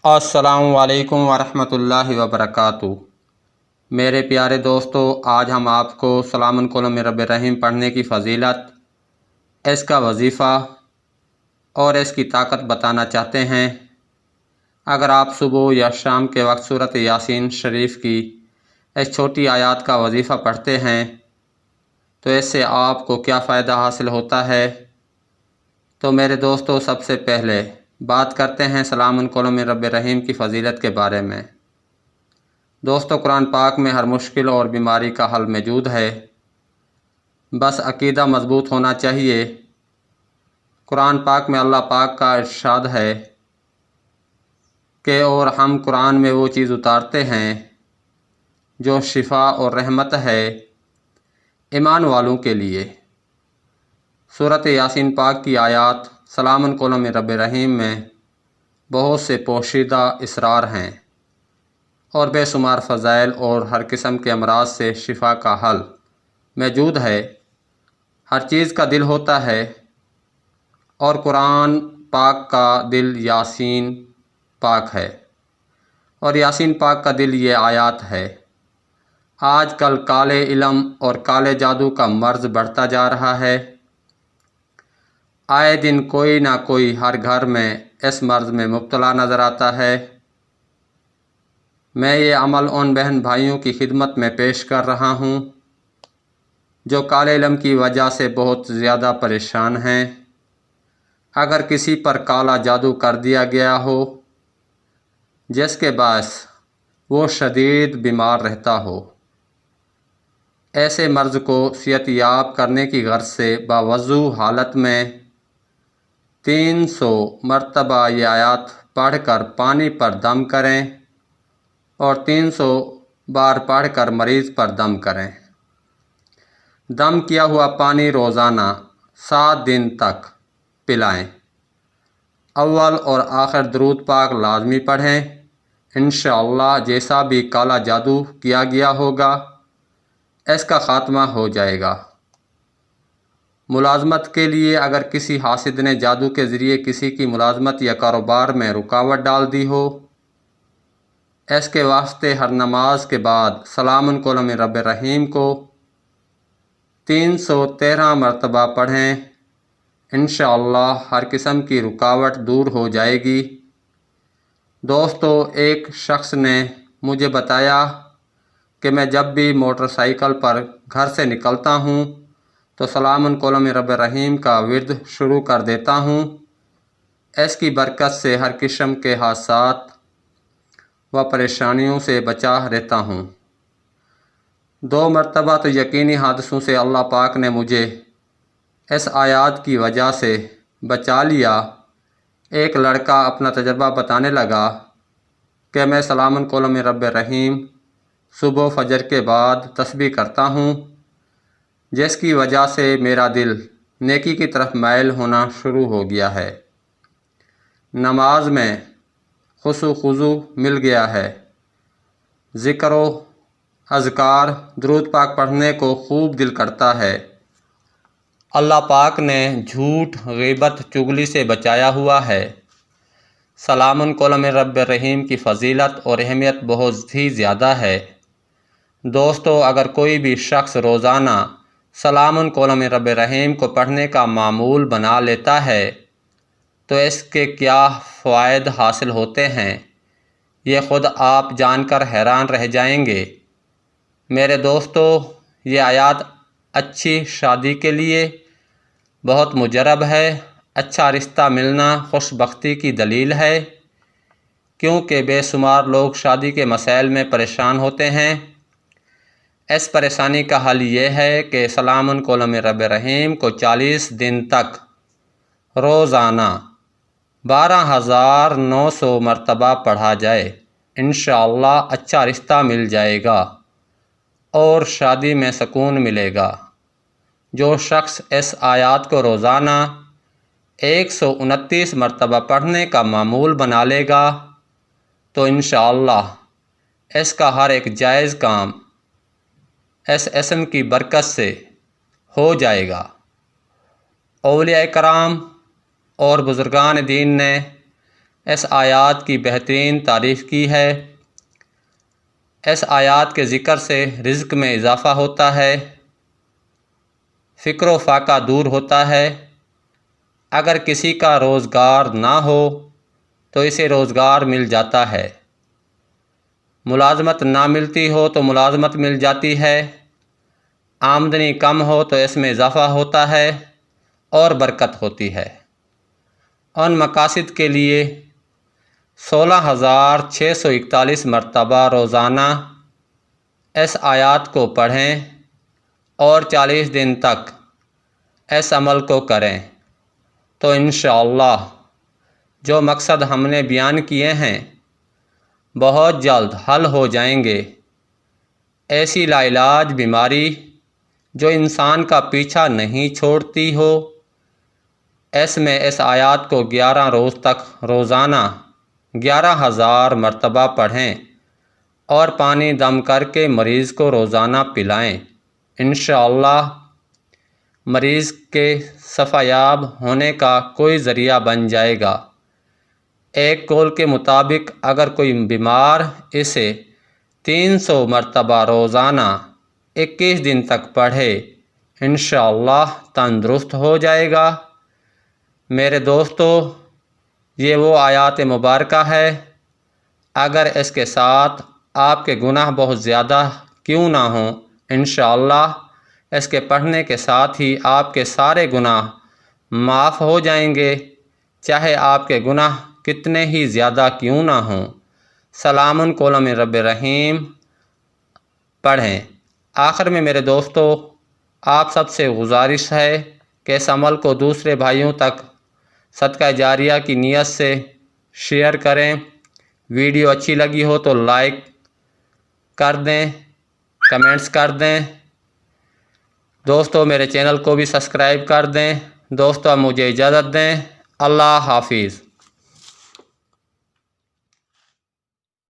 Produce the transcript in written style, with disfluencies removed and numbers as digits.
السلام علیکم ورحمۃ اللہ وبرکاتہ۔ میرے پیارے دوستو، آج ہم آپ کو سلام قلم رب رحیم پڑھنے کی فضیلت، اس کا وظیفہ اور اس کی طاقت بتانا چاہتے ہیں۔ اگر آپ صبح یا شام کے وقت سورۃ یاسین شریف کی اس چھوٹی آیات کا وظیفہ پڑھتے ہیں تو اس سے آپ کو کیا فائدہ حاصل ہوتا ہے؟ تو میرے دوستو، سب سے پہلے بات کرتے ہیں سلام قلم رب رحیم کی فضیلت کے بارے میں۔ دوستو، قرآن پاک میں ہر مشکل اور بیماری کا حل موجود ہے، بس عقیدہ مضبوط ہونا چاہیے۔ قرآن پاک میں اللہ پاک کا ارشاد ہے کہ اور ہم قرآن میں وہ چیز اتارتے ہیں جو شفا اور رحمت ہے ایمان والوں کے لیے۔ سورۃ یاسین پاک کی آیات سلام قلم رب رحیم میں بہت سے پوشیدہ اسرار ہیں اور بے شمار فضائل اور ہر قسم کے امراض سے شفا کا حل موجود ہے۔ ہر چیز کا دل ہوتا ہے اور قرآن پاک کا دل یاسین پاک ہے، اور یاسین پاک کا دل یہ آیات ہے۔ آج کل کالے علم اور کالے جادو کا مرض بڑھتا جا رہا ہے۔ آئے دن کوئی نہ کوئی ہر گھر میں اس مرض میں مبتلا نظر آتا ہے۔ میں یہ عمل ان بہن بھائیوں کی خدمت میں پیش کر رہا ہوں جو کالے علم کی وجہ سے بہت زیادہ پریشان ہیں۔ اگر کسی پر کالا جادو کر دیا گیا ہو جس کے باعث وہ شدید بیمار رہتا ہو، ایسے مرض کو صحت یاب کرنے کی غرض سے باوضو حالت میں 300 مرتبہ یہ آیات پڑھ کر پانی پر دم کریں اور 300 بار پڑھ کر مریض پر دم کریں۔ دم کیا ہوا پانی روزانہ 7 دن تک پلائیں۔ اول اور آخر درود پاک لازمی پڑھیں۔ انشاءاللہ جیسا بھی کالا جادو کیا گیا ہوگا اس کا خاتمہ ہو جائے گا۔ ملازمت کے لیے اگر کسی حاسد نے جادو کے ذریعے کسی کی ملازمت یا کاروبار میں رکاوٹ ڈال دی ہو، اس کے واسطے ہر نماز کے بعد سلام قلم رب رحیم کو 313 مرتبہ پڑھیں۔ انشاءاللہ ہر قسم کی رکاوٹ دور ہو جائے گی۔ دوستو، ایک شخص نے مجھے بتایا کہ میں جب بھی موٹر سائیکل پر گھر سے نکلتا ہوں تو سلام قلم رب رحیم کا ورد شروع کر دیتا ہوں۔ اس کی برکت سے ہر قسم کے حادثات و پریشانیوں سے بچا رہتا ہوں۔ 2 مرتبہ تو یقینی حادثوں سے اللہ پاک نے مجھے اس آیات کی وجہ سے بچا لیا۔ ایک لڑکا اپنا تجربہ بتانے لگا کہ میں سلام قلم رب رحیم صبح فجر کے بعد تسبیح کرتا ہوں، جس کی وجہ سے میرا دل نیکی کی طرف مائل ہونا شروع ہو گیا ہے۔ نماز میں خشوع و خضوع مل گیا ہے۔ ذکر و اذکار درود پاک پڑھنے کو خوب دل کرتا ہے۔ اللہ پاک نے جھوٹ، غیبت، چغلی سے بچایا ہوا ہے۔ سلام قلم رب رحیم کی فضیلت اور اہمیت بہت ہی زیادہ ہے۔ دوستو، اگر کوئی بھی شخص روزانہ سلام قلم رب رحیم کو پڑھنے کا معمول بنا لیتا ہے تو اس کے کیا فوائد حاصل ہوتے ہیں، یہ خود آپ جان کر حیران رہ جائیں گے۔ میرے دوستو، یہ آیات اچھی شادی کے لیے بہت مجرب ہے۔ اچھا رشتہ ملنا خوش بختی کی دلیل ہے، کیونکہ بے شمار لوگ شادی کے مسائل میں پریشان ہوتے ہیں۔ اس پریشانی کا حل یہ ہے کہ سلام قلم رب رحیم کو 40 دن تک روزانہ 12,900 مرتبہ پڑھا جائے۔ انشاءاللہ اچھا رشتہ مل جائے گا اور شادی میں سکون ملے گا۔ جو شخص اس آیات کو روزانہ 129 مرتبہ پڑھنے کا معمول بنا لے گا تو انشاءاللہ اس کا ہر ایک جائز کام اس اسم کی برکت سے ہو جائے گا۔ اولیاء کرام اور بزرگان دین نے اس آیات کی بہترین تعریف کی ہے۔ اس آیات کے ذکر سے رزق میں اضافہ ہوتا ہے، فکر و فاقہ دور ہوتا ہے۔ اگر کسی کا روزگار نہ ہو تو اسے روزگار مل جاتا ہے، ملازمت نہ ملتی ہو تو ملازمت مل جاتی ہے، آمدنی کم ہو تو اس میں اضافہ ہوتا ہے اور برکت ہوتی ہے۔ ان مقاصد کے لیے 16,641 مرتبہ روزانہ اس آیات کو پڑھیں اور 40 دن تک اس عمل کو کریں تو انشاءاللہ جو مقصد ہم نے بیان کیے ہیں بہت جلد حل ہو جائیں گے۔ ایسی لا علاج بیماری جو انسان کا پیچھا نہیں چھوڑتی ہو، اس میں اس آیات کو 11 روز تک روزانہ 11,000 مرتبہ پڑھیں اور پانی دم کر کے مریض کو روزانہ پلائیں۔ انشاءاللہ مریض کے شفا یاب ہونے کا کوئی ذریعہ بن جائے گا۔ ایک قول کے مطابق اگر کوئی بیمار اسے 300 مرتبہ روزانہ 21 دن تک پڑھے انشاءاللہ تندرست ہو جائے گا۔ میرے دوستو، یہ وہ آیات مبارکہ ہے، اگر اس کے ساتھ آپ کے گناہ بہت زیادہ کیوں نہ ہوں، انشاءاللہ اس کے پڑھنے کے ساتھ ہی آپ کے سارے گناہ معاف ہو جائیں گے، چاہے آپ کے گناہ کتنے ہی زیادہ کیوں نہ ہوں۔ سلام قولا من رب رحیم پڑھیں۔ آخر میں میرے دوستو، آپ سب سے گزارش ہے کہ اس عمل کو دوسرے بھائیوں تک صدقہ جاریہ کی نیت سے شیئر کریں۔ ویڈیو اچھی لگی ہو تو لائک کر دیں، کمنٹس کر دیں۔ دوستو میرے چینل کو بھی سبسکرائب کر دیں۔ دوستو اب مجھے اجازت دیں، اللہ حافظ۔